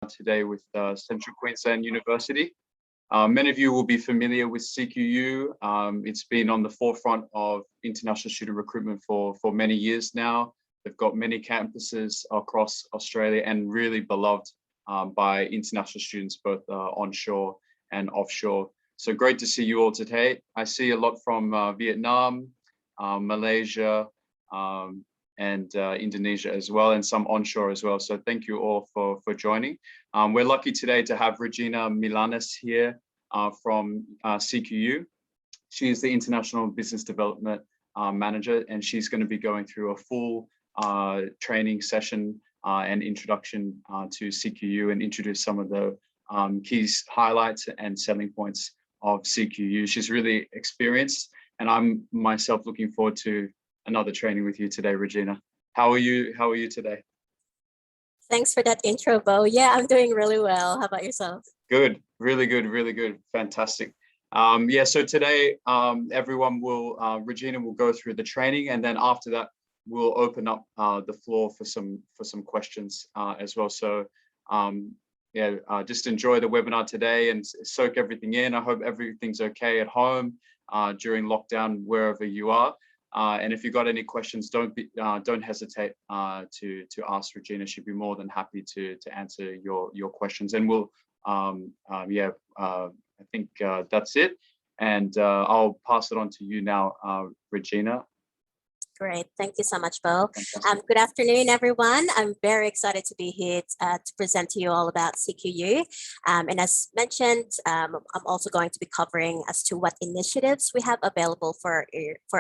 today with Central Queensland University. Many of you will be familiar with CQU. It's been on the forefront of international student recruitment for many years now. They've got many campuses across Australia and really beloved by international students, both onshore and offshore. So great to see you all today. I see a lot from Vietnam, Malaysia, and Indonesia as well, and some onshore as well. So thank you all for joining. We're lucky today to have Regina Milanes here from CQU. She is the International Business Development Manager, and she's going to be going through a full training session and introduction to CQU and introduce some of the key highlights and selling points of CQU. She's really experienced, and I'm myself looking forward to another training with you today, Regina. How are you? How are you today? Thanks for that intro, Bo. Yeah, I'm doing really well. How about yourself? Good, really good, fantastic. Yeah, so today everyone will, Regina will go through the training, and then after that we'll open up the floor for some questions as well. So yeah, just enjoy the webinar today and soak everything in. I hope everything's okay at home during lockdown, wherever you are. And if you've got any questions, don't hesitate to ask Regina. She'd be more than happy to answer your questions. And we'll yeah, I think that's it. And I'll pass it on to you now, Regina. Great. Thank you so much, Bo. Good afternoon, everyone. I'm very excited to be here to present to you all about CQU. And as mentioned, I'm also going to be covering as to what initiatives we have available for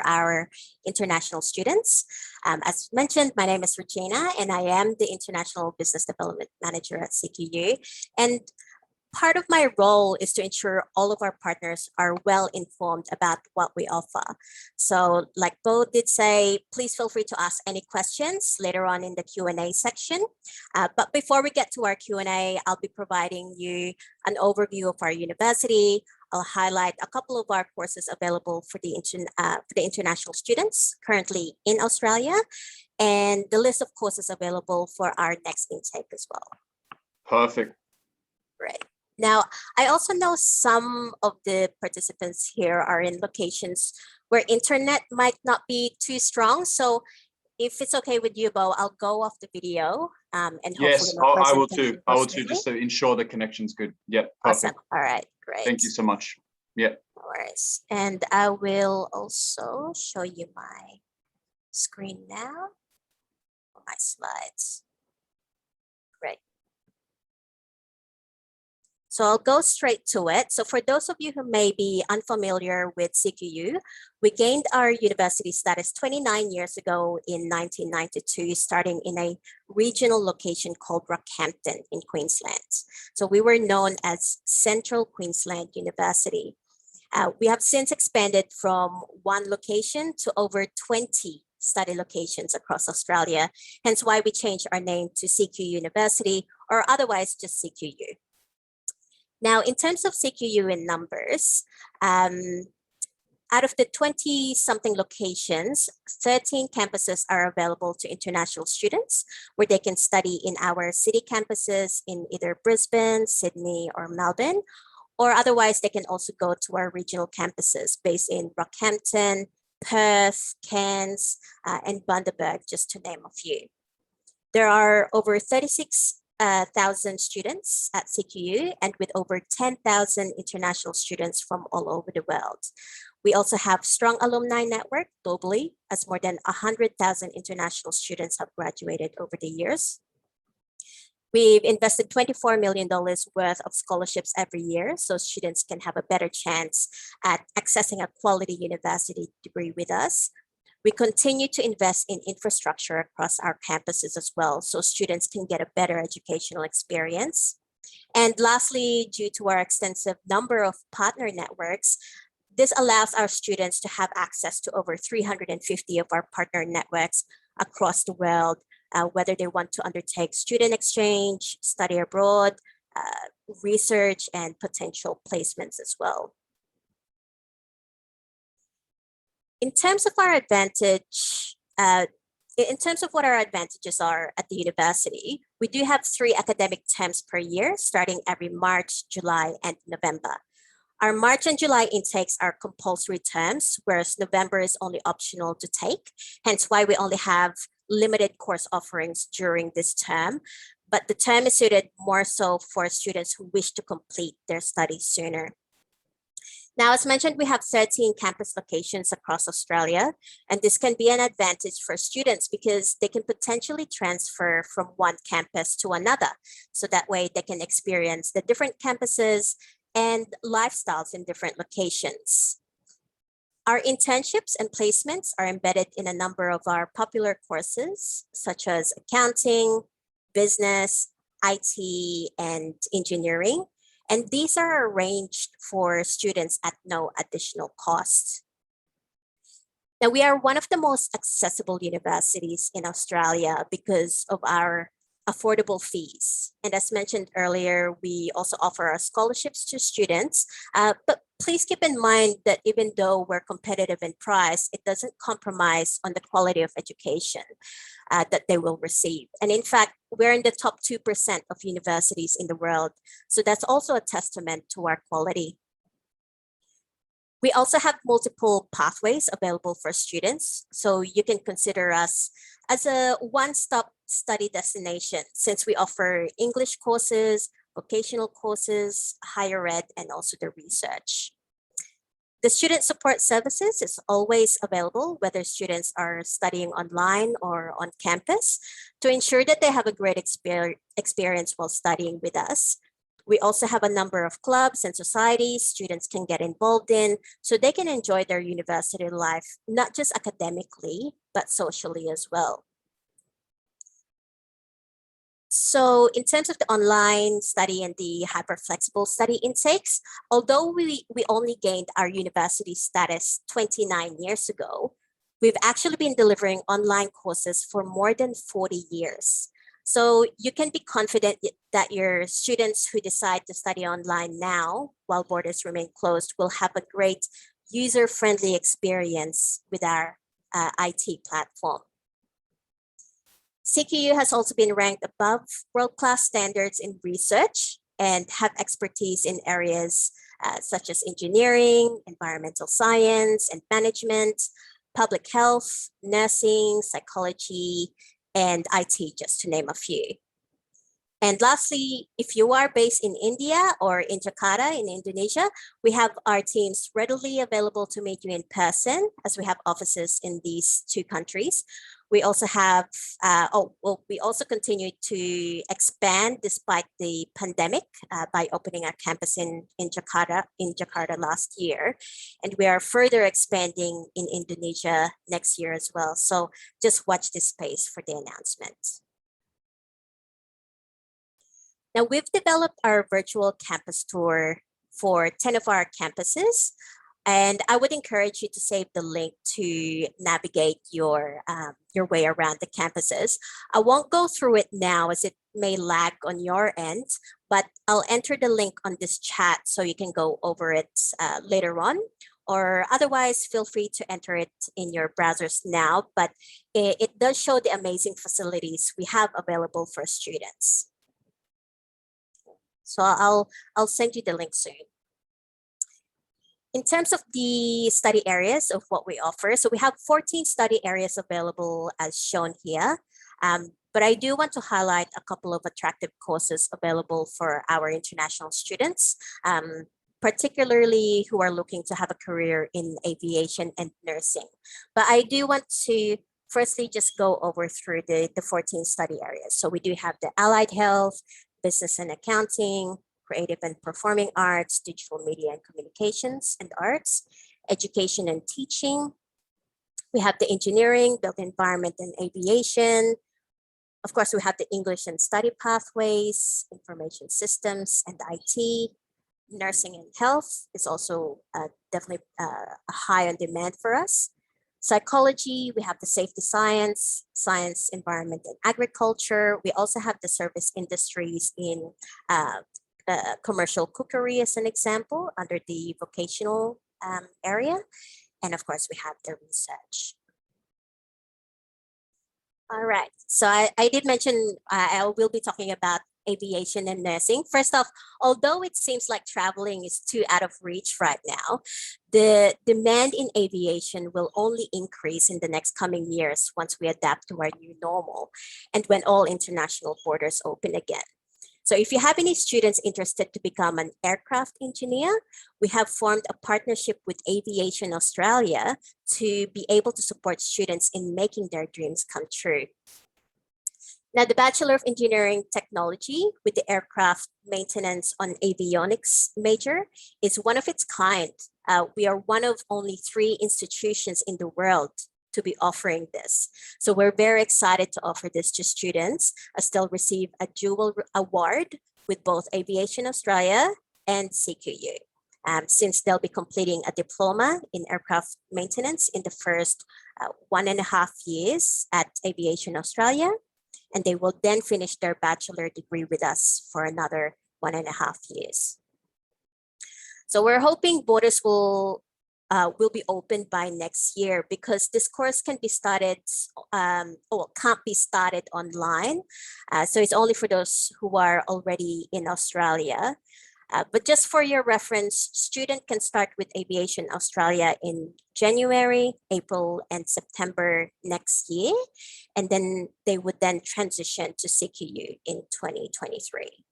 our international students. As mentioned, my name is Regina, and I am the International Business Development Manager at CQU. And part of my role is to ensure all of our partners are well informed about what we offer. So like Bo did say, please feel free to ask any questions later on in the Q&A section. But before we get to our Q&A, I'll be providing you an overview of our university. I'll highlight a couple of our courses available for the international students currently in Australia, and the list of courses available for our next intake as well. Perfect. Great. Now, I also know some of the participants here are in locations where internet might not be too strong. So if it's okay with you, Bo, I'll go off the video. And yes, I will too. I will too, just to ensure the connection's good. Yep, perfect. Awesome. All right, great. Thank you so much. Yeah. No worries. And I will also show you my screen now, my slides. Great. So I'll go straight to it. So for those of you who may be unfamiliar with CQU, we gained our university status 29 years ago in 1992, starting in a regional location called Rockhampton in Queensland. So we were known as Central Queensland University. We have since expanded from one location to over 20 study locations across Australia, hence why we changed our name to CQ University, or otherwise just CQU. Now, in terms of CQU in numbers, out of the 20-something locations, 13 campuses are available to international students where they can study in our city campuses in either Brisbane, Sydney, or Melbourne, or otherwise they can also go to our regional campuses based in Rockhampton, Perth, Cairns, and Bundaberg, just to name a few. There are over 36,000 students at CQU, and with over 10,000 international students from all over the world. We also have strong alumni network globally, as more than 100,000 international students have graduated over the years. We've invested $24 million worth of scholarships every year, so students can have a better chance at accessing a quality university degree with us. We continue to invest in infrastructure across our campuses as well, so students can get a better educational experience. And lastly, due to our extensive number of partner networks, this allows our students to have access to over 350 of our partner networks across the world, whether they want to undertake student exchange, study abroad, research, and potential placements as well. In terms of our advantage, in terms of what our advantages are at the university, we do have 3 academic terms per year, starting every March, July, and November. Our March and July intakes are compulsory terms, whereas November is only optional to take, hence why we only have limited course offerings during this term. But the term is suited more so for students who wish to complete their studies sooner. Now, as mentioned, we have 13 campus locations across Australia, and this can be an advantage for students because they can potentially transfer from one campus to another. So that way they can experience the different campuses and lifestyles in different locations. Our internships and placements are embedded in a number of our popular courses, such as accounting, business, IT, and engineering. And these are arranged for students at no additional cost. Now, we are one of the most accessible universities in Australia because of our affordable fees. And as mentioned earlier, we also offer our scholarships to students. But please keep in mind that even though we're competitive in price, it doesn't compromise on the quality of education that they will receive. And in fact, we're in the top 2% of universities in the world. So that's also a testament to our quality. We also have multiple pathways available for students. So you can consider us as a one-stop study destination since we offer English courses, vocational courses, higher ed, and also the research. The student support services is always available, whether students are studying online or on campus, to ensure that they have a great experience while studying with us. We also have a number of clubs and societies students can get involved in so they can enjoy their university life, not just academically, but socially as well. So in terms of the online study and the hyper-flexible study intakes, although we only gained our university status 29 years ago, we've actually been delivering online courses for more than 40 years. So you can be confident that your students who decide to study online now, while borders remain closed, will have a great user-friendly experience with our IT platform. CQU has also been ranked above world-class standards in research and have expertise in areas such as engineering, environmental science and management, public health, nursing, psychology, and IT, just to name a few. And lastly, if you are based in India or in Jakarta in Indonesia, we have our teams readily available to meet you in person as we have offices in these 2 countries. We also have, we also continue to expand despite the pandemic by opening our campus in Jakarta last year. And we are further expanding in Indonesia next year as well. So just watch this space for the announcement. Now we've developed our virtual campus tour for 10 of our campuses. And I would encourage you to save the link to navigate your way around the campuses. I won't go through it now as it may lag on your end, but I'll enter the link on this chat so you can go over it later on, or otherwise feel free to enter it in your browsers now, but it does show the amazing facilities we have available for students. So I'll send you the link soon. In terms of the study areas of what we offer, so we have 14 study areas available as shown here. But I do want to highlight a couple of attractive courses available for our international students, particularly who are looking to have a career in aviation and nursing. But I do want to firstly just go over through the 14 study areas. So we do have the allied health, business and accounting, creative and performing arts, digital media and communications and arts, education and teaching. We have the engineering, built environment and aviation. Of course, we have the English and study pathways, information systems and IT. Nursing and health is also definitely high on demand for us. Psychology, we have the safety science, science, environment and agriculture. We also have the service industries in commercial cookery as an example under the vocational area. And of course, we have the research. All right. So I did mention I will be talking about aviation and nursing. First off, although it seems like traveling is too out of reach right now, the demand in aviation will only increase in the next coming years once we adapt to our new normal and when all international borders open again. So if you have any students interested to become an aircraft engineer, we have formed a partnership with Aviation Australia to be able to support students in making their dreams come true. Now, the Bachelor of Engineering Technology with the Aircraft Maintenance on Avionics major is one of its kind. We are one of only 3 institutions in the world to be offering this. So we're very excited to offer this to students as they'll receive a dual award with both Aviation Australia and CQU. Since they'll be completing a diploma in aircraft maintenance in the first 1.5 years at Aviation Australia, and they will then finish their bachelor degree with us for another 1.5 years. So we're hoping borders will be opened by next year because this course can be started or can't be started online. So it's only for those who are already in Australia. But just for your reference, student can start with Aviation Australia in January, April, and September next year. And then they would then transition to CQU in 2023.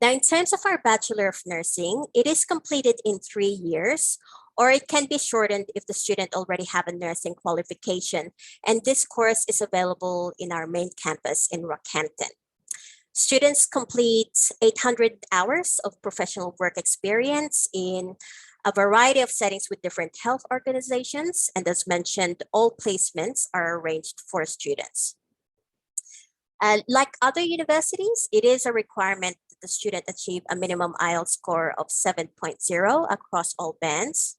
Now, in terms of our Bachelor of Nursing, it is completed in 3 years, or it can be shortened if the student already have a nursing qualification. And this course is available in our main campus in Rockhampton. Students complete 800 hours of professional work experience in a variety of settings with different health organizations. And as mentioned, all placements are arranged for students. Like other universities, it is a requirement that the student achieve a minimum IELTS score of 7.0 across all bands.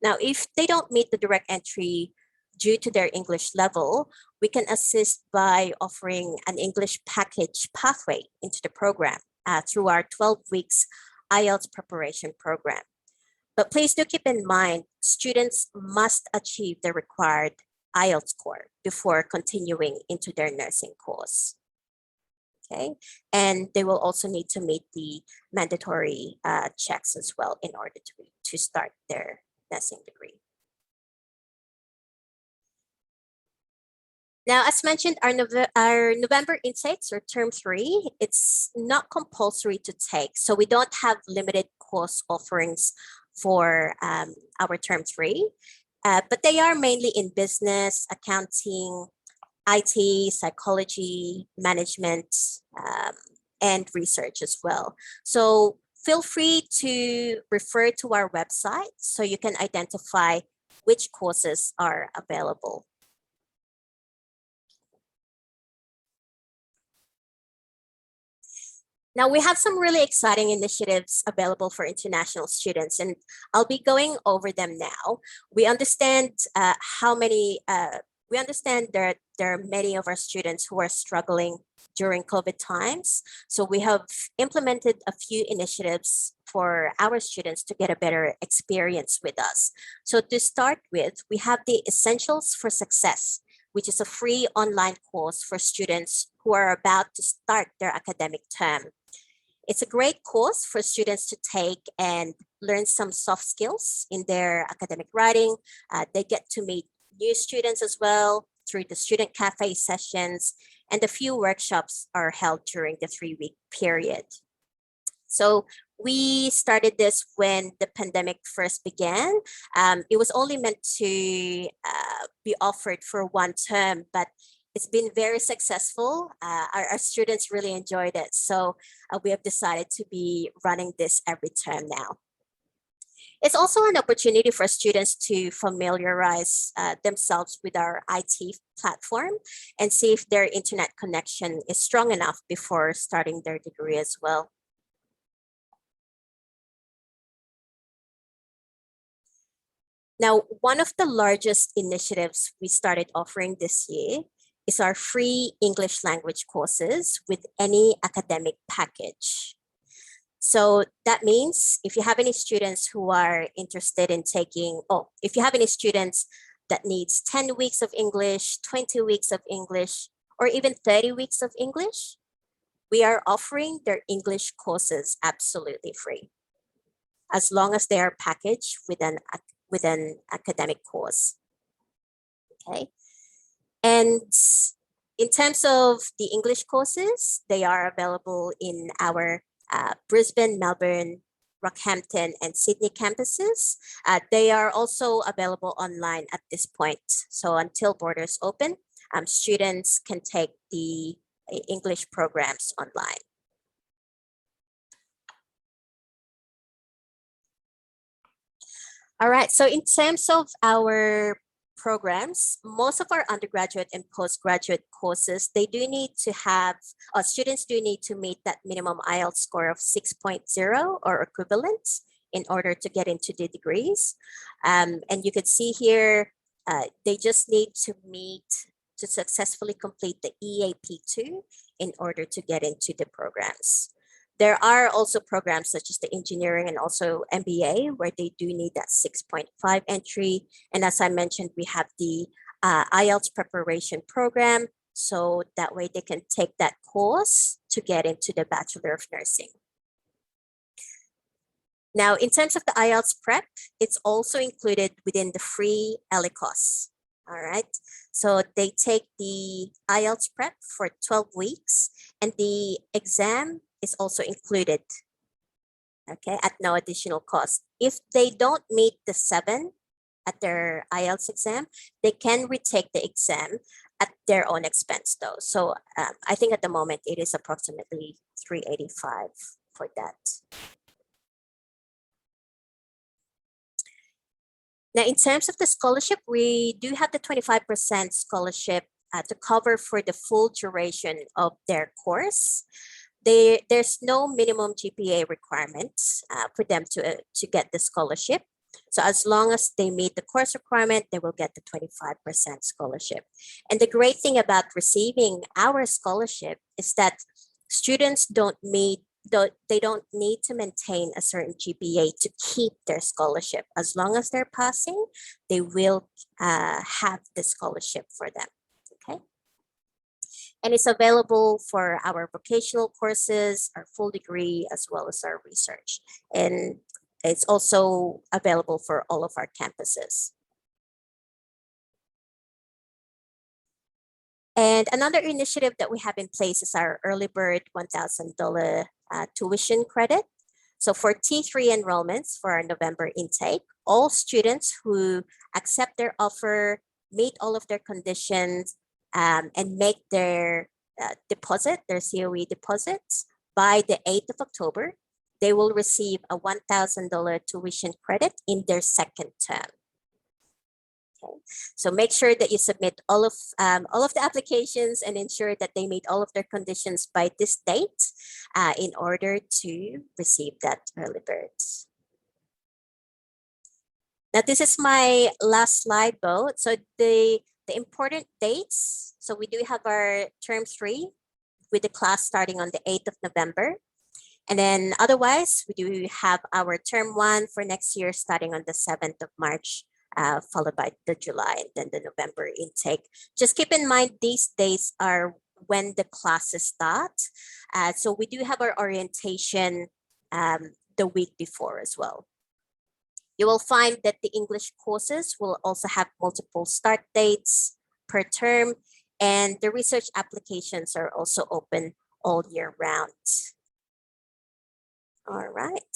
Now, if they don't meet the direct entry due to their English level, we can assist by offering an English package pathway into the program through our 12 weeks IELTS preparation program. But please do keep in mind, students must achieve the required IELTS score before continuing into their nursing course. Okay, and they will also need to meet the mandatory checks as well in order to start their nursing degree. Now, as mentioned, our November intakes or term 3, it's not compulsory to take. So we don't have limited course offerings for our term 3, but they are mainly in business, accounting, IT, psychology, management, and research as well. So feel free to refer to our website so you can identify which courses are available. Now, we have some really exciting initiatives available for international students, and I'll be going over them now. We understand we understand that there are many of our students who are struggling during COVID times. So we have implemented a few initiatives for our students to get a better experience with us. So to start with, we have the Essentials for Success, which is a free online course for students who are about to start their academic term. It's a great course for students to take and learn some soft skills in their academic writing. They get to meet new students as well through the student cafe sessions, and a few workshops are held during the 3-week period. So we started this when the pandemic first began. It was only meant to be offered for 1 term, but it's been very successful. Our students really enjoyed it. So we have decided to be running this every term now. It's also an opportunity for students to familiarize themselves with our IT platform and see if their internet connection is strong enough before starting their degree as well. Now, one of the largest initiatives we started offering this year is our free English language courses with any academic package. So that means if you have any students who are interested in taking, if you have any students that needs 10 weeks of English, 20 weeks of English, or even 30 weeks of English, we are offering their English courses absolutely free, as long as they are packaged with an academic course. Okay. And in terms of the English courses, they are available in our Brisbane, Melbourne, Rockhampton, and Sydney campuses. They are also available online at this point. So until borders open, students can take the English programs online. All right, so in terms of our programs, most of our undergraduate and postgraduate courses, they do need to have, students do need to meet that minimum IELTS score of 6.0 or equivalent in order to get into the degrees. And you could see here, they just need to successfully complete the EAP2 in order to get into the programs. There are also programs such as the engineering and also MBA where they do need that 6.5 entry. And as I mentioned, we have the IELTS preparation program. So that way they can take that course to get into the Bachelor of Nursing. Now, in terms of the IELTS Prep, it's also included within the free ELICOS. All right, so they take the IELTS Prep for 12 weeks and the exam is also included, okay, at no additional cost. If they don't meet the 7 at their IELTS exam, they can retake the exam at their own expense though. So I think at the moment it is approximately $385 for that. Now, in terms of the scholarship, we do have the 25% scholarship to cover for the full duration of their course. There's no minimum GPA requirements for them to get the scholarship. So as long as they meet the course requirement, they will get the 25% scholarship. And the great thing about receiving our scholarship is that students don't need to maintain a certain GPA to keep their scholarship. As long as they're passing, they will have the scholarship for them, okay? And it's available for our vocational courses, our full degree, as well as our research. And it's also available for all of our campuses. And another initiative that we have in place is our early bird $1,000 tuition credit. So for T3 enrollments for our November intake, all students who accept their offer, meet all of their conditions, and make their deposit, their COE deposits by the 8th of October, they will receive a $1,000 tuition credit in their second term. Okay. So make sure that you submit all of the applications and ensure that they meet all of their conditions by this date in order to receive that early bird. Now, this is my last slide, Bo. So the important dates. So we do have our term 3 with the class starting on the 8th of November. And then otherwise, we do have our term 1 for next year starting on the 7th of March. Followed by the July and then the November intake. Just keep in mind, these days are when the classes start. So we do have our orientation the week before as well. You will find that the English courses will also have multiple start dates per term, and the research applications are also open all year round. All right.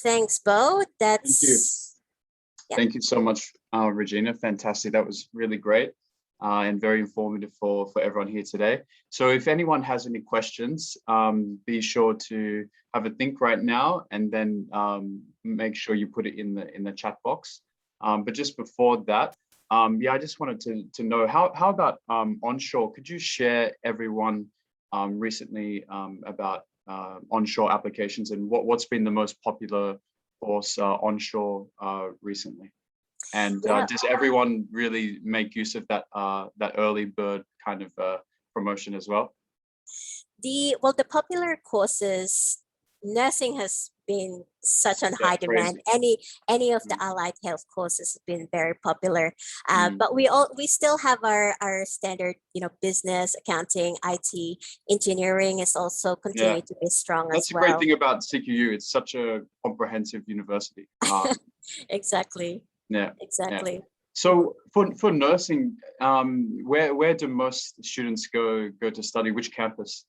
Thanks, Bo. That's Thank you. Yeah. Thank you so much, Regina. Fantastic. That was really great and very informative for everyone here today. So if anyone has any questions, be sure to have a think right now and then make sure you put it in the chat box. But just before that, yeah, I just wanted to know how about onshore? Could you share everyone recently about onshore applications and what's been the most popular course onshore recently? And does everyone really make use of that early bird kind of promotion as well? The popular courses nursing has been such on Yeah, high demand. Any of the allied health courses have been very popular. But we still have our standard, business, accounting, IT, engineering is also continuing to be strong That's as a great well. thing about CQU. It's such a comprehensive university. Exactly. Yeah. Exactly. Yeah. So for nursing, where do most students go to study? Which campus?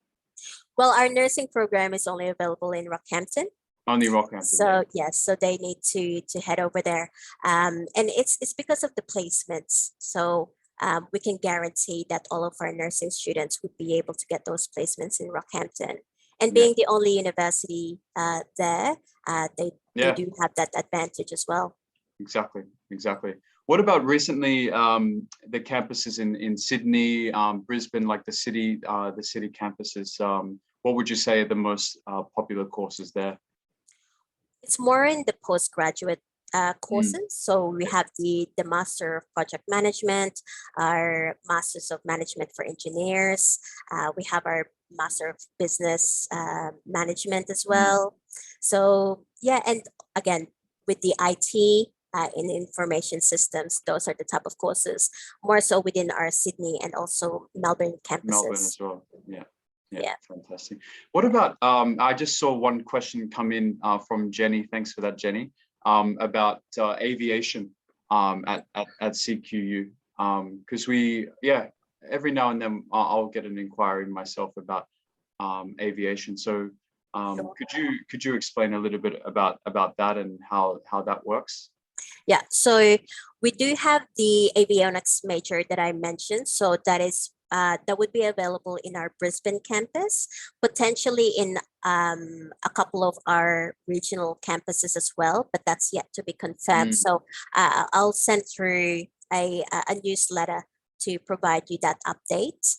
Well, our nursing program is only available in Rockhampton. Only Rockhampton. So yes, so they need to head over there, and it's because of the placements. So we can guarantee that all of our nursing students would be able to get those placements in Rockhampton. And being the only university there, they do have that advantage as well. Exactly. What about recently the campuses in Sydney, Brisbane, like the city campuses? What would you say are the most popular courses there? It's more in the postgraduate courses. So we have the Master of Project Management, our Masters of Management for Engineers. We have our Master of Business Management as well. So yeah, and again, with the IT in information systems, those are the type of courses, more so within our Sydney and also Melbourne campuses. Melbourne as well, yeah. Fantastic. What about, I just saw one question come in from Jenny. Thanks for that, Jenny, about aviation at CQU. Because every now and then I'll get an inquiry myself about aviation. So could you explain a little bit about that and how that works? Yeah, so we do have the avionics major that I mentioned. So that is that would be available in our Brisbane campus, potentially in a couple of our regional campuses as well, but that's yet to be confirmed. So I'll send through a newsletter to provide you that update.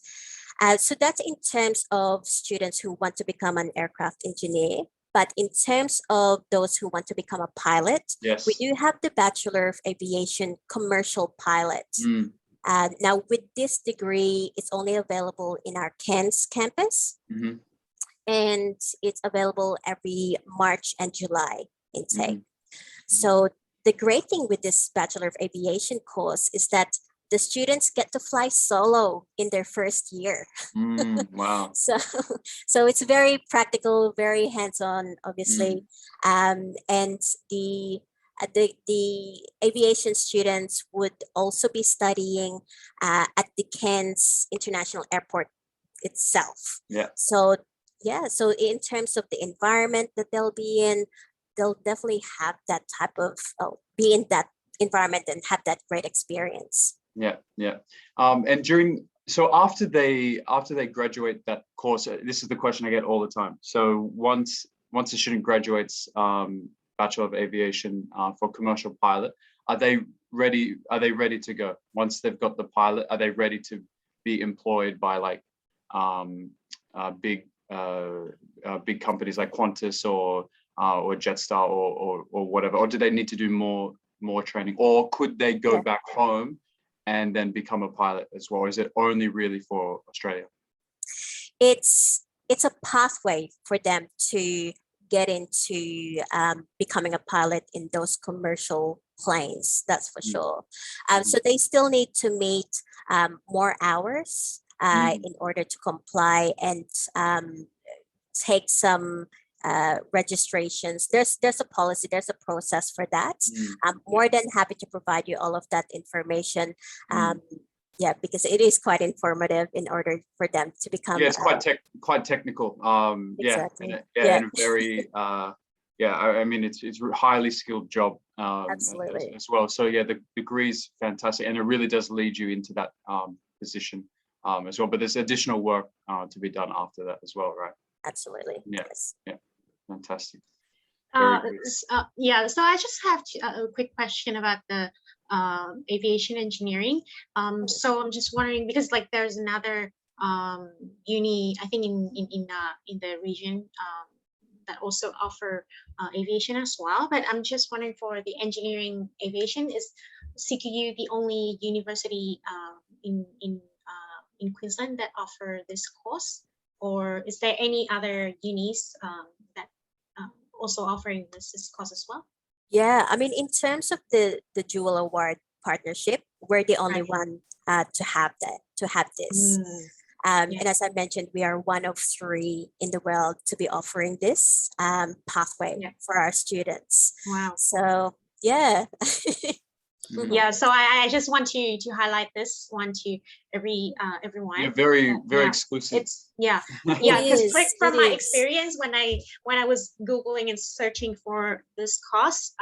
So that's in terms of students who want to become an aircraft engineer. But in terms of those who want to become a pilot, we do have the Bachelor of Aviation Commercial Pilot. Now, with this degree, it's only available in our Cairns campus, and it's available every March and July intake. So the great thing with this Bachelor of Aviation course is that the students get to fly solo in their first year. Wow. So it's very practical, very hands-on, obviously. And the aviation students would also be studying at the Cairns International Airport itself. So in terms of the environment that they'll be in, they'll definitely have that type of be in that environment and have that great experience. And after they graduate that course, this is the question I get all the time. So once a student graduates Bachelor of Aviation for commercial pilot, are they ready to go? Once they've got the pilot, are they ready to be employed by like big companies like Qantas or Jetstar or whatever? Or do they need to do more training, or could they go back home and then become a pilot as well? Is it only really for Australia? It's a pathway for them to get into becoming a pilot in those commercial planes, that's for sure. So they still need to meet more hours in order to comply and take some registrations. There's a policy, there's a process for that. I'm more than happy to provide you all of that information. Because it is quite informative in order for them to become. It's quite technical. Exactly. And very I mean it's a highly skilled job Absolutely. as well. So the degree is fantastic, and it really does lead you into that position as well. But there's additional work to be done after that as well, right? Absolutely. Yes. Fantastic. So I just have a quick question about the aviation engineering. So I'm just wondering, because like there's another uni, I think in the region that also offer aviation as well. But I'm just wondering, for the engineering aviation, is CQU the only university in Queensland that offer this course, or is there any other unis that also offering this course as well? Yeah, I mean, in terms of the dual award partnership, we're the only Right. one to have this. Yeah. And as I mentioned, we are one of 3 in the world to be offering this pathway Yeah. for our students. Wow. So yeah. Mhm. Yeah, so I just want to highlight this one to everyone. Yeah, very Yeah, exclusive. it's yeah It because is, from it my is. experience when I was googling and searching for this course,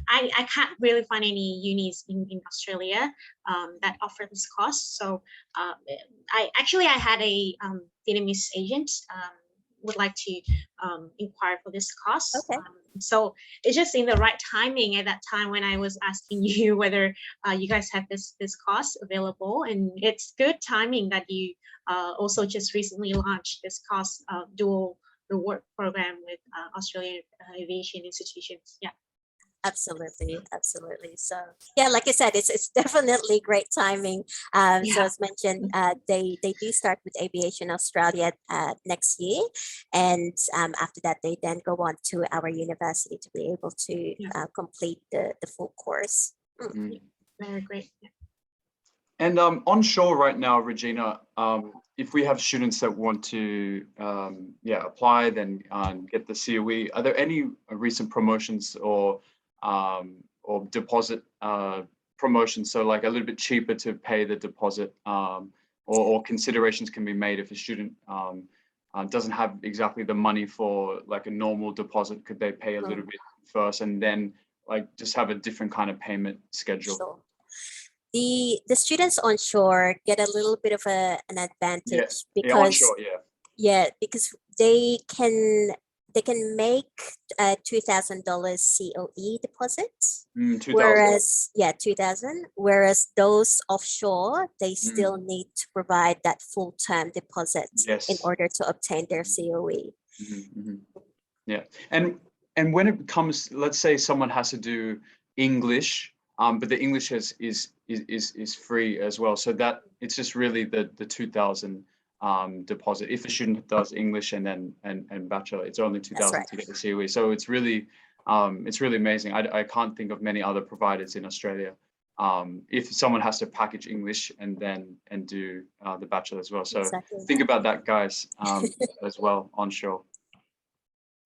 I can't really find any unis in Australia that offer this course. So I had a Vietnamese agent would like to inquire for this course. Okay. So it's just in the right timing at that time when I was asking you whether you guys have this course available, and it's good timing that you also just recently launched this course dual reward program with Australian aviation institutions. Yeah. Absolutely. So yeah, like I said, it's definitely great timing. So Yeah. as mentioned, they do start with Aviation Australia next year, and after that they then go on to our university to be able to complete the full course. Mm. Very great. Yeah. And onshore right now, Regina, if we have students that want to apply, then get the COE, are there any recent promotions or deposit promotions, so like a little bit cheaper to pay the deposit, or considerations can be made if a student doesn't have exactly the money for like a normal deposit? Could they pay a little bit first and then like just have a different kind of payment schedule? Sure. The students onshore get a little bit of an advantage because because they can make a $2,000 COE deposit, 2,000. whereas 2,000, whereas those offshore they still need to provide that full term deposit in order to obtain their COE. Yeah, and when it comes, let's say someone has to do English, but the English is free as well, so that it's just really the 2,000 deposit. If a student does English and then and bachelor, it's only 2,000 to get the COE. So it's really amazing. I can't think of many other providers in Australia. If someone has to package English and do the bachelor as well. So think about that, guys, as well onshore.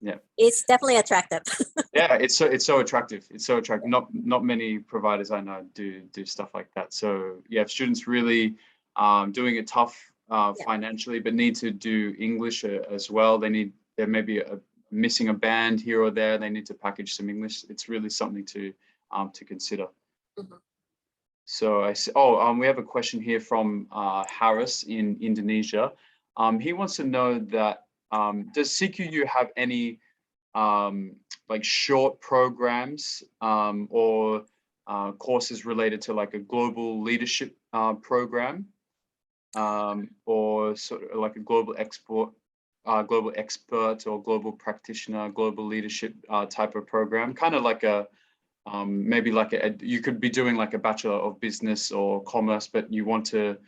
Yeah, it's definitely attractive. Yeah, it's so attractive. It's so attractive. Not many providers I know do stuff like that. So yeah, if students really doing it tough financially, but need to do English as well, there may be missing a band here or there. They need to package some English. It's really something to consider. So we have a question here from Harris in Indonesia. He wants to know that does CQU have any like short programs or courses related to like a global leadership program, or sort of like a global expert or global practitioner, global leadership type of program, kind of like a maybe like you could be doing like a Bachelor of Business or Commerce, but you want to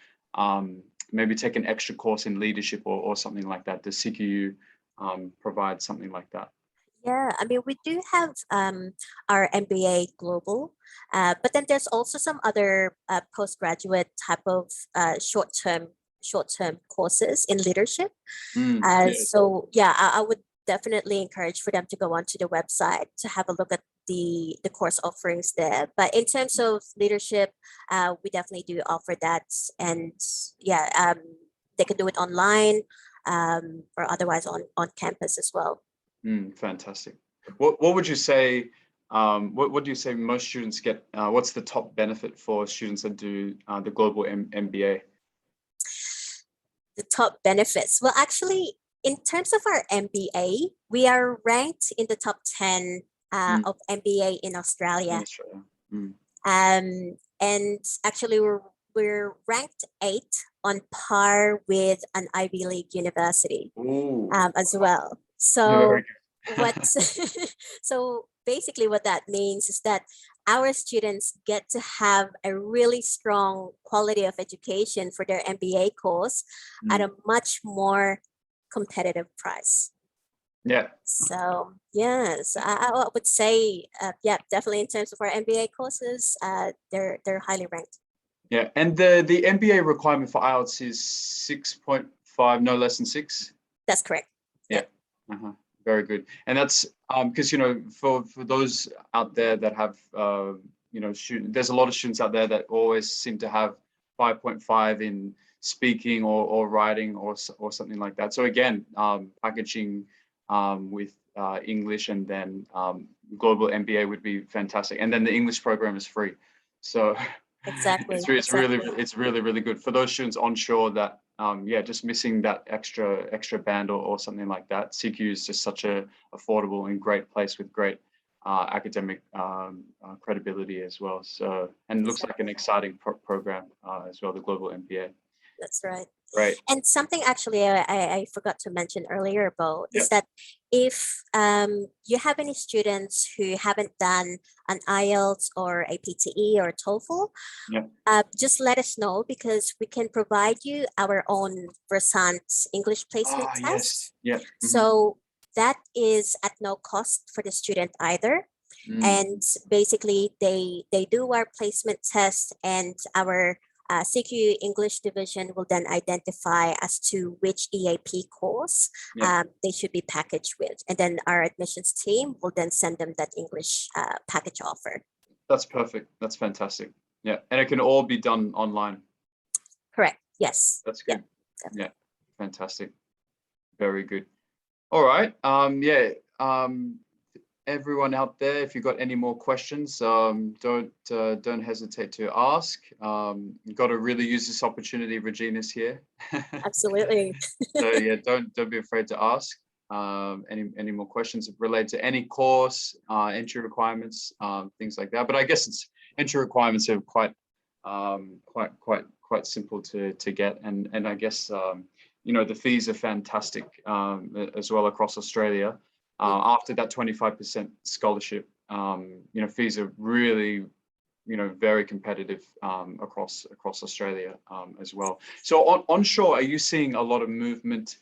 maybe take an extra course in leadership or something like that. Does CQU provide something like that? Yeah, I mean, we do have our MBA Global, but then there's also some other postgraduate type of short-term courses in leadership. So yeah, I would definitely encourage for them to go onto the website to have a look at the course offerings there. But in terms of leadership, we definitely do offer that, and yeah, they can do it online or otherwise on campus as well. Fantastic. What would you say? What do you say most students get? What's the top benefit for students that do the global MBA? The top benefits. Well, actually, in terms of our MBA, we are ranked in the top 10 of MBA in Australia. And actually, we're ranked 8 on par with an Ivy League university as well. So so basically what that means is that our students get to have a really strong quality of education for their MBA course at a much more competitive price. Yeah. So yes, I would say, yeah, definitely in terms of our MBA courses, they're highly ranked. Yeah, and the MBA requirement for IELTS is 6.5, no less than 6. That's correct. Yeah. Very good. And that's because, you know, for those out there that have, you know, there's a lot of students out there that always seem to have 5.5 in speaking or writing or something like that. So again, packaging with English and then global MBA would be fantastic. And then the English program is free. So Exactly. it's really, really good for those students onshore that, yeah, just missing that extra band or something like that. CQ is just such a affordable and great place with great academic credibility as well. So, and it looks like an exciting program as well, the Global MBA. That's right. Right. And something actually I forgot to mention earlier, Bo, Yeah. is that if you have any students who haven't done an IELTS or a PTE or TOEFL, Yeah. just let us know because we can provide you our own Versant English placement test. Yes. Yeah. So that is at no cost for the student either. And basically they do our placement test, and our CQ English division will then identify as to which EAP course they should be packaged with. And then our admissions team will then send them that English package offer. That's perfect. That's fantastic. Yeah. And it can all be done online. Correct. Yes. That's good. Yeah. Fantastic. Very good. All right. Yeah. Everyone out there, if you've got any more questions, don't hesitate to ask. You've got to really use this opportunity. Regina's here. Absolutely. So yeah, don't be afraid to ask. Any more questions related to any course, entry requirements, things like that. But I guess it's entry requirements are quite simple to get, and I guess you know, the fees are fantastic as well across Australia. After that 25% scholarship, you know, fees are really, you know, very competitive across Australia as well. So onshore, are you seeing a lot of movement?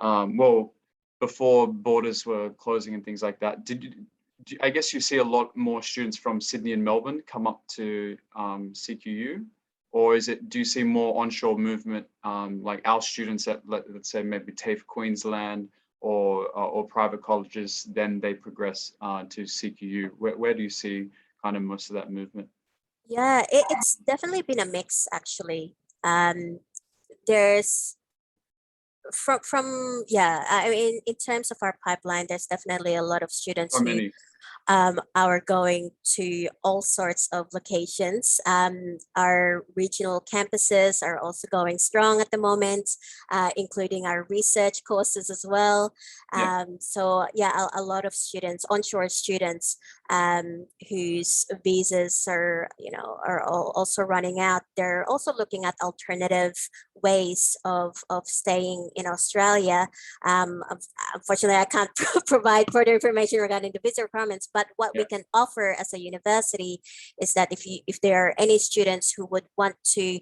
Well, before borders were closing and things like that, I guess you see a lot more students from Sydney and Melbourne come up to CQU, or do you see more onshore movement, like our students at, let's say maybe TAFE Queensland or private colleges, then they progress to CQU? Where do you see kind of most of that movement? Yeah, it's definitely been a mix actually. There's from yeah, I mean, in terms of our pipeline, there's definitely a lot of students How who many? are going to all sorts of locations. Our regional campuses are also going strong at the moment, including our research courses as well. So yeah, a lot of students, onshore students, whose visas are, you know, are also running out. They're also looking at alternative ways of staying in Australia. Unfortunately, I can't provide further information regarding the visa requirements, but what we can offer as a university is that if there are any students who would want to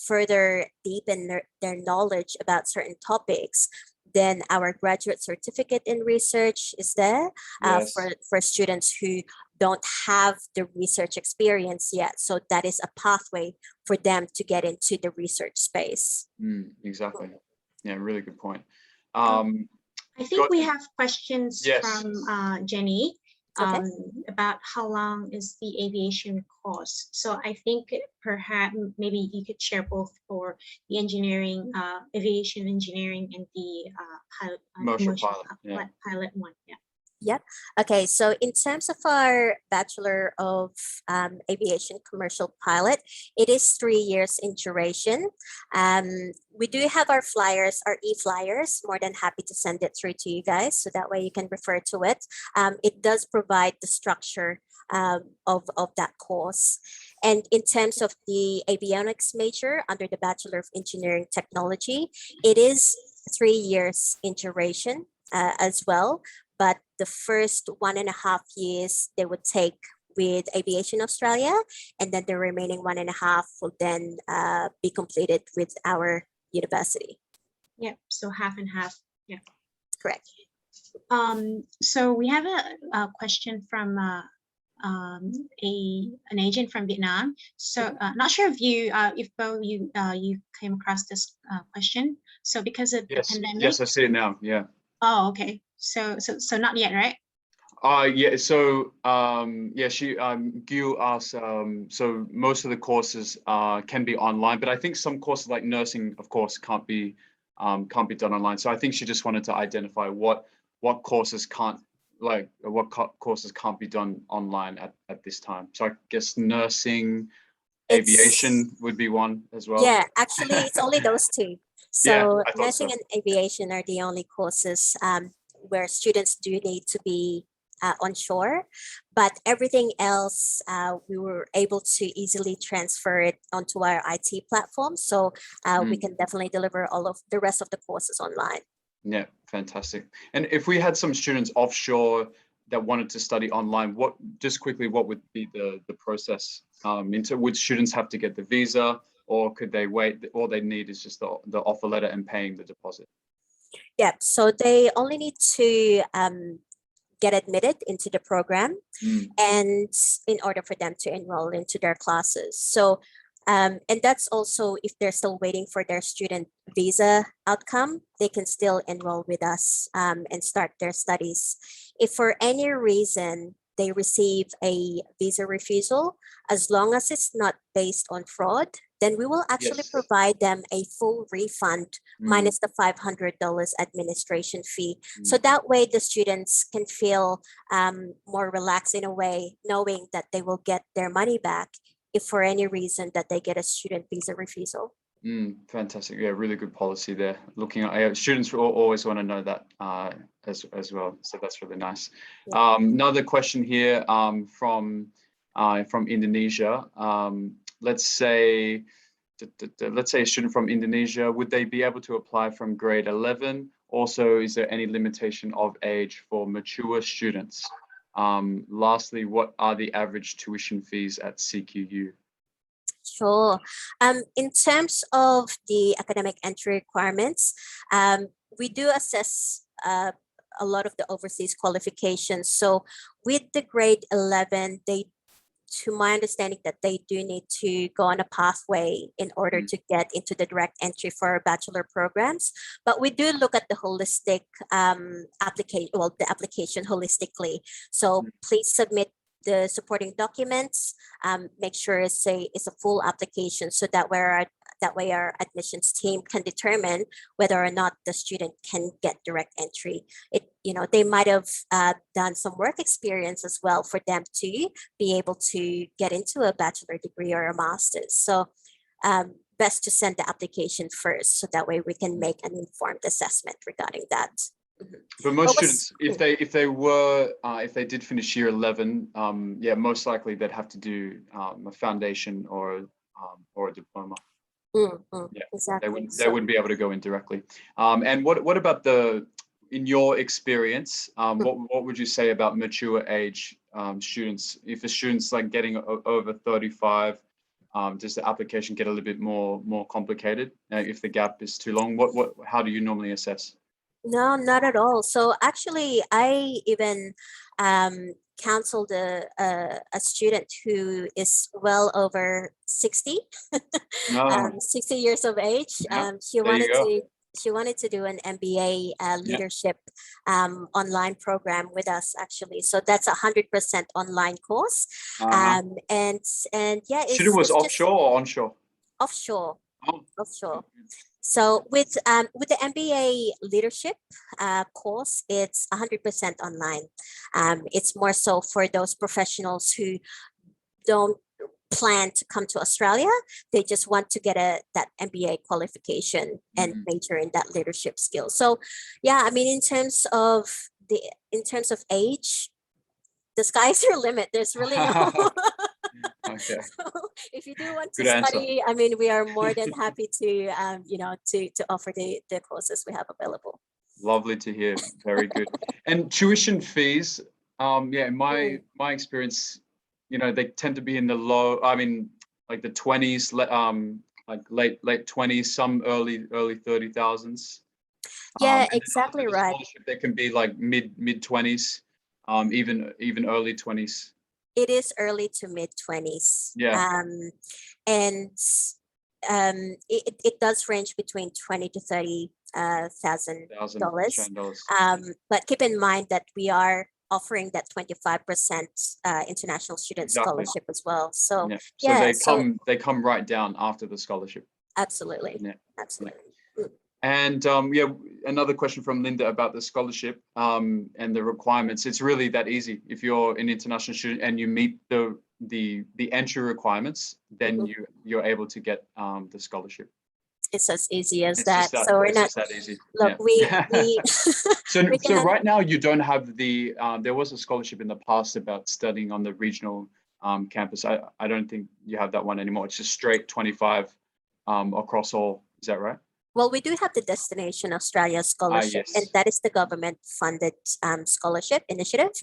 further deepen their knowledge about certain topics, then our graduate certificate in research is there for students who don't have the research experience yet. So that is a pathway for them to get into the research space. Exactly. Yeah, really good point. I think we have questions from Jenny about how long is the aviation course. So I think perhaps maybe you could share both for the engineering, aviation engineering, and the commercial pilot one. Yeah. Yep. Okay. So in terms of our Bachelor of Aviation Commercial Pilot, it is 3 years in duration. We do have our flyers, our e-flyers, more than happy to send it through to you guys. So that way you can refer to it. It does provide the structure of that course. And in terms of the avionics major under the Bachelor of Engineering Technology, it is 3 years in duration as well. But the first 1.5 years they would take with Aviation Australia, and then the remaining 1.5 will then be completed with our university. Yep. So half and half. Yeah. Correct. So we have a question from an agent from Vietnam. So not sure if both you came across this question. So because of the Yes, pandemic. yes, I see it now. Yeah. Oh, okay. So not yet, right? Yeah, so yeah, Gil asked, so most of the courses can be online, but I think some courses like nursing, of course, can't be done online. So I think she just wanted to identify what courses courses can't be done online at this time. So I guess nursing, aviation would be one as well. Yeah, actually, it's only those two. Yeah, So I thought nursing so. and aviation are the only courses where students do need to be onshore, but everything else we were able to easily transfer it onto our IT platform. So we can definitely deliver all of the rest of the courses online. Yeah, fantastic. And if we had some students offshore that wanted to study online, what would be the process? Would students have to get the visa, or could they wait? All they need is just the offer letter and paying the deposit. Yeah, so they only need to get admitted into the program and in order for them to enroll into their classes. So and that's also if they're still waiting for their student visa outcome, they can still enroll with us and start their studies. If for any reason they receive a visa refusal, as long as it's not based on fraud, then we will actually provide them a full refund minus the $500 administration fee. So that way the students can feel more relaxed in a way, knowing that they will get their money back if for any reason that they get a student visa refusal. Fantastic. Yeah, really good policy there. Looking at students will always want to know that as well. So that's really nice. Yeah. Another question here from Indonesia. Let's say a student from Indonesia, would they be able to apply from grade 11? Also, is there any limitation of age for mature students? Lastly, what are the average tuition fees at CQU? Sure. In terms of the academic entry requirements, we do assess a lot of the overseas qualifications. So with the grade 11, to my understanding, that they do need to go on a pathway in order to get into the direct entry for bachelor programs. But we do look at the holistic application, the application holistically. So please submit the supporting documents, make sure it's a full application, so that way our admissions team can determine whether or not the student can get direct entry. They might have done some work experience as well for them to be able to get into a bachelor degree or a master's. So best to send the application first, so that way we can make an informed assessment regarding that. But most students, if they did finish year 11, yeah, most likely they'd have to do a foundation or a diploma. Yeah, exactly. They wouldn't be able to go in directly. And what about in your experience, what would you say about mature age students? If a student's like getting over 35, does the application get a little bit more complicated if the gap is too long? How do you normally assess? No, not at all. So actually, I even counseled a student who is well over 60, 60 years of age. She wanted to do an MBA leadership online program with us, actually. So that's 100% online course. And yeah, student was offshore or onshore? Offshore. Offshore. So with the MBA leadership course, it's 100% online. It's more so for those professionals who don't plan to come to Australia. They just want to get that MBA qualification and major in that leadership skill. So yeah, I mean, in terms of age, the sky's your limit. There's really no. Okay. So if you do want to study, I mean, we are more than happy to, to offer the courses we have available. Lovely to hear. Very good. And tuition fees, yeah, in my experience, they tend to be in the low, I mean, like the 20s, like late 20s, some early 30,000s. Yeah, And then exactly after the right. scholarship, there can be like mid 20s, even early 20s. It is early to mid 20s. Yeah, And it does range between 20 to 30 thousand thousand dollars. Australian dollars. But keep in mind that we are offering that 25% international student Exactly. scholarship as well. So Yeah. So yeah, they come right down after the scholarship. absolutely, Yeah. absolutely. And yeah, another question from Linda about the scholarship and the requirements. It's really that easy. If you're an international student and you meet the entry requirements, then you're able to get the scholarship. It's as easy as It's that. just that. So we're It's not. just that easy. Look, Yeah. we So we can right now you don't have the. There was a scholarship in the past about studying on the regional campus. I don't think you have that one anymore. It's just straight 25 across all. Is that right? Well, we do have the Destination Australia Scholarship, and Yes. that is the government-funded scholarship initiative.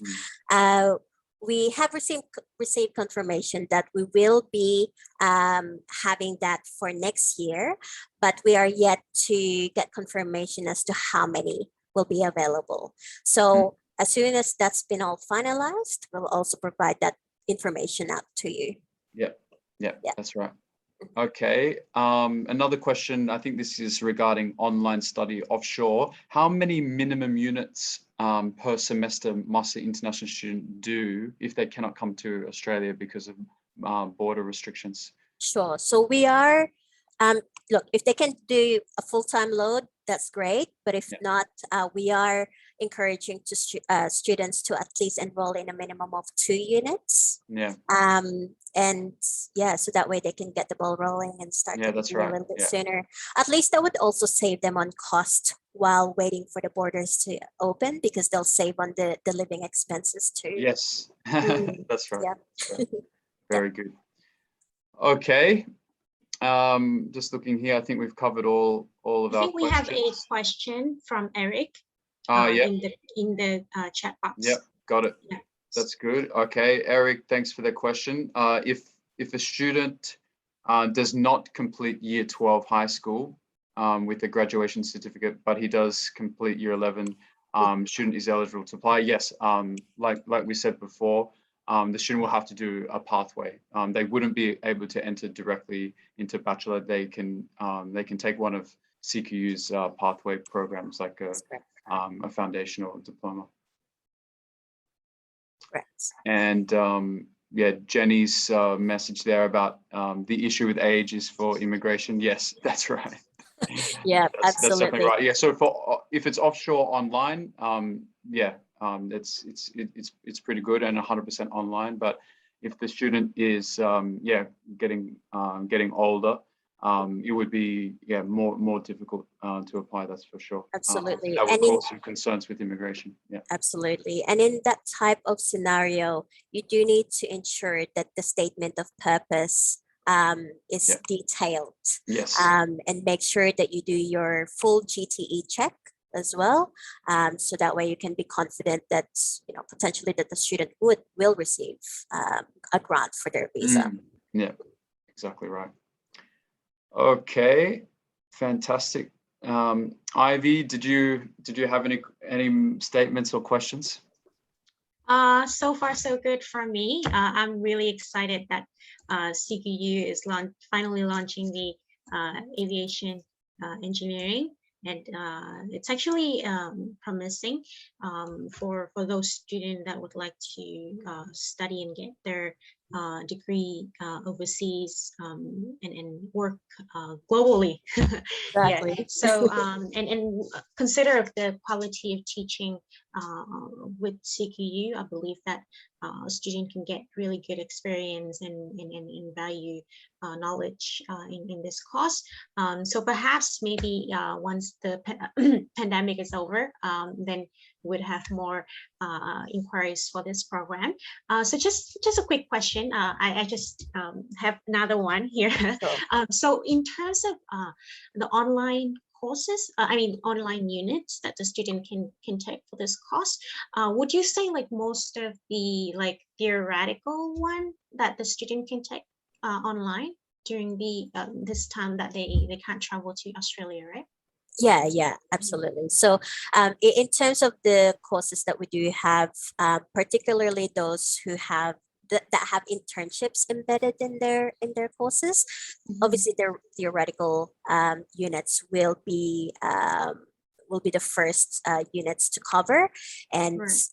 Mm. We have received confirmation that we will be having that for next year, but we are yet to get confirmation as to how many will be available. So as soon as that's been all finalized, we'll also provide that information out to you. Yeah, Yeah. that's right. Okay. Another question. I think this is regarding online study offshore. How many minimum units per semester must an international student do if they cannot come to Australia because of border restrictions? Sure. So we are, look, if they can do a full-time load, that's great. But if not, we are encouraging students to at least enroll in a minimum of 2 units. Yeah. And yeah, so that way they can get the ball rolling and start Yeah, that's taking a right. little bit Yeah. sooner. At least that would also save them on cost while waiting for the borders to open, because they'll save on the living expenses too. Yes, that's right. Yeah. That's right. Very good. Okay. Just looking here, I think we've covered all of I our think we have a questions. question from Eric Yeah. in the chat box. Yep, got it. Yeah. That's good. Okay, Eric, thanks for the question. If a student does not complete year 12 high school with a graduation certificate, but he does complete year 11, student is eligible to apply. Yes, like we said before, the student will have to do a pathway. They wouldn't be able to enter directly into bachelor. They can take one of CQU's pathway programs, like a foundational diploma. Correct. And yeah, Jenny's message there about the issue with age is for immigration. Yes, that's right. Yeah, that's definitely absolutely. right. Yeah, so if it's offshore online, yeah, it's pretty good and 100% online. But if the student is yeah, getting older, it would be more difficult to apply. That's for sure. Absolutely. That would And in cause some concerns with immigration. Yeah. Absolutely. And in that type of scenario, you do need to ensure that the statement of purpose is detailed. Yes. And make sure that you do your full GTE check as well. So that way you can be confident that, potentially that the student will receive a grant for their visa. Yeah, exactly right. Okay, fantastic. Ivy, did you have any statements or questions? So far so good for me. I'm really excited that CQU is finally launching the aviation engineering, and it's actually promising for those students that would like to study and get their degree overseas and work globally. Exactly. Yeah. So and consider of the quality of teaching with CQU, I believe that a student can get really good experience and value knowledge in this course. So perhaps maybe once the pandemic is over, then we'd have more inquiries for this program. So just a quick question. I just have another one here. Sure. So in terms of the online courses, online units that the student can take for this course, would you say like most of the theoretical one that the student can take online during the this time that they can't travel to Australia, right? Yeah, absolutely. So in terms of the courses that we do have, particularly those who have that have internships embedded in their courses, obviously their theoretical units will be the first units to cover, and Right.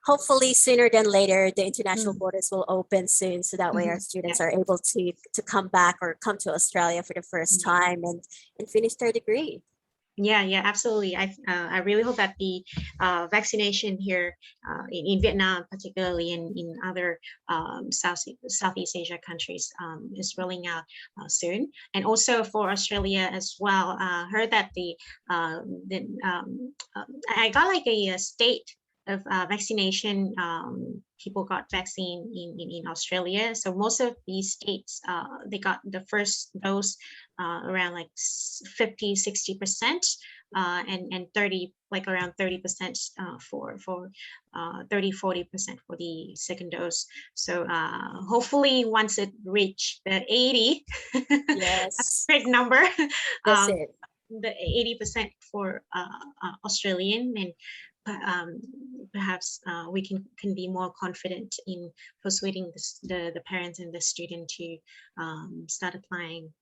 hopefully sooner than later the international borders will open soon, so that way our Mhm. students are able to come back or come to Australia for the first time and finish their degree. Yeah, absolutely. I really hope that the vaccination here in Vietnam, particularly in other Southeast Asia countries, is rolling out soon, and also for Australia as well. Heard that I got like a state of vaccination. People got vaccine in Australia, so most of these states they got the first dose around like 50-60%, and 30, like around 30% for 30-40% for the second dose. So hopefully once it reach the 80, Yes, great number, that's it. the 80% for Australian, and perhaps we can be more confident in persuading the parents and the student to start applying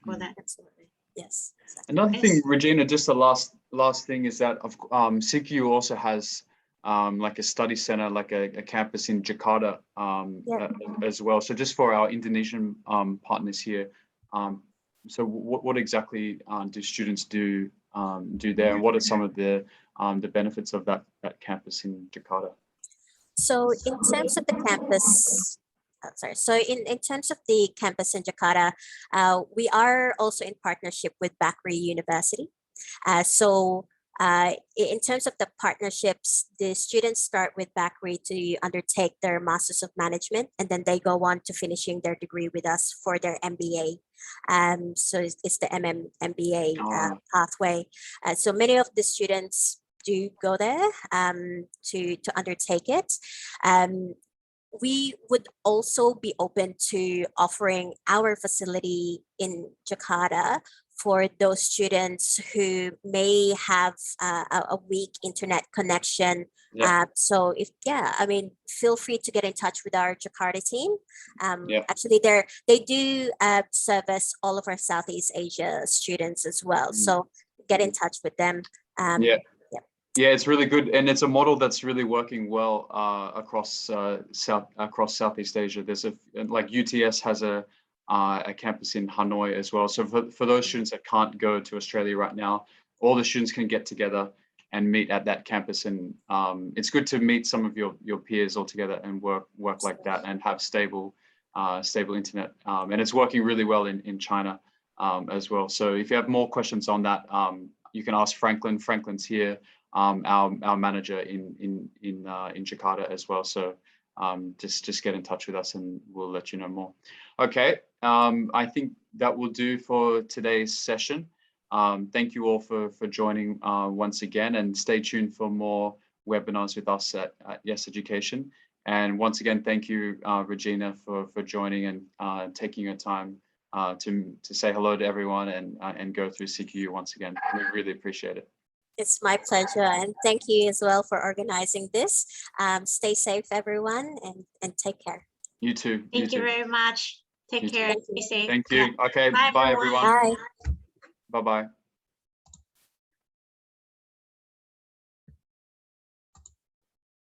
for that. Absolutely. Yes. Exactly. Another thing, Yes. Regina, just the last thing is that CQ also has like a study center, like a campus in Jakarta as well. So just for our Indonesian partners here, so what exactly do students do there, and what are some of the benefits of that campus in Jakarta? So in terms of the campus, So in terms of the campus in Jakarta, we are also in partnership with Bakri University. In terms of the partnerships, the students start with Bakri to undertake their Masters of Management, and then they go on to finishing their degree with us for their MBA. So it's the MBA pathway. So many of the students do go there to undertake it. We would also be open to offering our facility in Jakarta for those students who may have a weak internet connection. So feel free to get in touch with our Jakarta team. Actually, they do service all of our Southeast Asia students as well. So get in touch with them. Yeah, it's really good, and it's a model that's really working well across Southeast Asia. There's like UTS has a campus in Hanoi as well. So for those students that can't go to Australia right now, all the students can get together and meet at that campus, and it's good to meet some of your peers all together and work like that and have stable internet. And it's working really well in China as well. So if you have more questions on that, you can ask Franklin. Franklin's here. Our manager in Jakarta as well. So just get in touch with us and we'll let you know more. Okay, I think that will do for today's session. Thank you all for joining once again, and stay tuned for more webinars with us at Yes Education. And once again, thank you, Regina, for joining and taking your time to say hello to everyone and go through CQU once again. We really appreciate it. It's my pleasure, and thank you as well for organizing this. Stay safe, everyone, and take care. You too. Thank you very much. Take care. Stay safe. Thank you. Okay. Bye, everyone. Bye. Bye-bye.